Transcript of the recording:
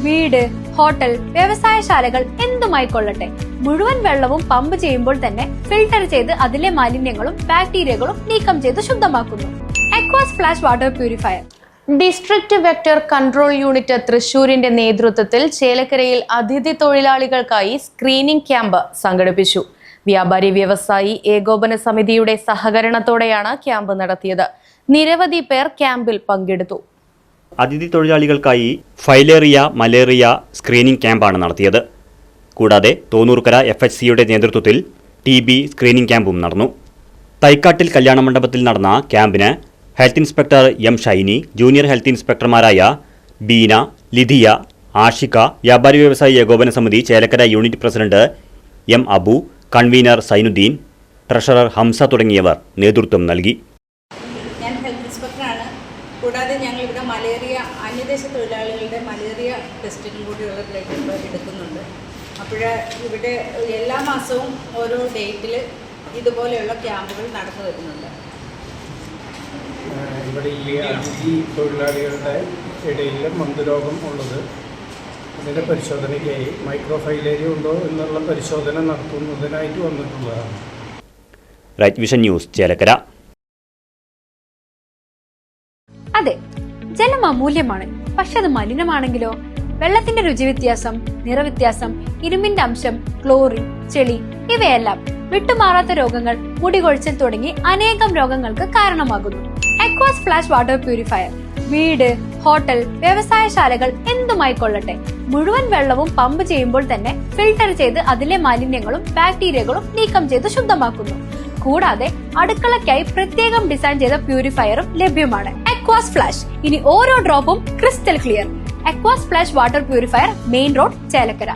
വീട്, ഹോട്ടൽ, വ്യവസായശാലകൾ എന്തുമായിക്കൊള്ളട്ടെ, മുഴുവൻ വെള്ളവും പമ്പ് ചെയ്യുമ്പോൾ തന്നെ ഫിൽട്ടർ ചെയ്ത് അതിലെ മാലിന്യങ്ങളും ബാക്ടീരിയകളും നീക്കം ചെയ്ത് ശുദ്ധമാക്കുന്നു. Aquas flash water purifier. District vector control unit തൃശൂരിന്റെ നേതൃത്വത്തിൽ ചേലക്കരയിൽ അതിഥി തൊഴിലാളികൾക്കായി സ്ക്രീനിംഗ് ക്യാമ്പ് സംഘടിപ്പിച്ചു. വ്യാപാരി വ്യവസായി ഏകോപന സമിതിയുടെ സഹകരണത്തോടെയാണ് ക്യാമ്പ് നടത്തിയത്. നിരവധി പേർ ക്യാമ്പിൽ പങ്കെടുത്തു. അതിഥി തൊഴിലാളികൾക്കായി ഫൈലേറിയ, മലേറിയ സ്ക്രീനിംഗ് ക്യാമ്പാണ് നടത്തിയത്. കൂടാതെ തോന്നൂർക്കര FHCയുടെ നേതൃത്വത്തിൽ TB സ്ക്രീനിംഗ് ക്യാമ്പും നടന്നു. തൈക്കാട്ടിൽ കല്യാണ മണ്ഡപത്തിൽ നടന്ന ക്യാമ്പിന് health inspector M. Shiny, junior health ഇൻസ്പെക്ടർമാരായ ബീന, ലിധിയ, ആഷിക, വ്യാപാരി വ്യവസായി ഏകോപന സമിതി Chelakkara unit president M. Abu, convener Sainudheen, treasurer Hamsa തുടങ്ങിയവർ നേതൃത്വം നൽകി. ഞാൻ ഹെൽത്ത് ഇൻസ്പെക്ടറാണ്. കൂടാതെ ഞങ്ങളിവിടെ മലേറിയ, അന്യദേശ തൊഴിലാളികളുടെ മലേറിയ ടെസ്റ്റിനും കൂടിയുള്ള ബ്ലഡ് എടുക്കുന്നുണ്ട്. അപ്പോൾ ഇവിടെ എല്ലാ മാസവും ഓരോ ഡേറ്റിൽ ഇതുപോലെയുള്ള ക്യാമ്പുകൾ നടന്നു വരുന്നുണ്ട്. ഇവിടെ ഈ അതിഥി തൊഴിലാളികളുടെ ഇടയിൽ മന്ദരോഗം ഉള്ളത്, അതിൻ്റെ പരിശോധനയ്ക്കായി മൈക്രോഫൈലേരിയ ഉണ്ടോ എന്നുള്ള പരിശോധന നടത്തുന്നതിനായിട്ട് വന്നിട്ടുള്ളതാണ്. Right vision news, Chelakkara. അതെ, ജലം അമൂല്യമാണ്. പക്ഷെ അത് മലിനമാണെങ്കിലോ? വെള്ളത്തിന്റെ രുചി വ്യത്യാസം, നിറവ്യത്യാസം, ഇരുമ്പിന്റെ അംശം, ക്ലോറിൻ, ചെളി ഇവയെല്ലാം വിട്ടുമാറാത്ത രോഗങ്ങൾ, മുടികൊഴിച്ചൽ തുടങ്ങി അനേകം രോഗങ്ങൾക്ക് കാരണമാകുന്നു. അക്വാസ് ഫ്ലാഷ് വാട്ടർ പ്യൂരിഫയർ. വീട്, ഹോട്ടൽ, വ്യവസായശാലകൾ എന്തുമായിക്കൊള്ളട്ടെ, മുഴുവൻ വെള്ളവും പമ്പ് ചെയ്യുമ്പോൾ തന്നെ ഫിൽട്ടർ ചെയ്ത് അതിലെ മാലിന്യങ്ങളും ബാക്ടീരിയകളും നീക്കം ചെയ്ത് ശുദ്ധമാക്കുന്നു. കൂടാതെ അടുക്കളയ്ക്കായി പ്രത്യേകം ഡിസൈൻ ചെയ്ത പ്യൂരിഫയറും ലഭ്യമാണ്. Aquas flash. ഇനി ഓരോ ഡ്രോപ്പും crystal clear. Aquas flash water purifier, main road, Chelakkara.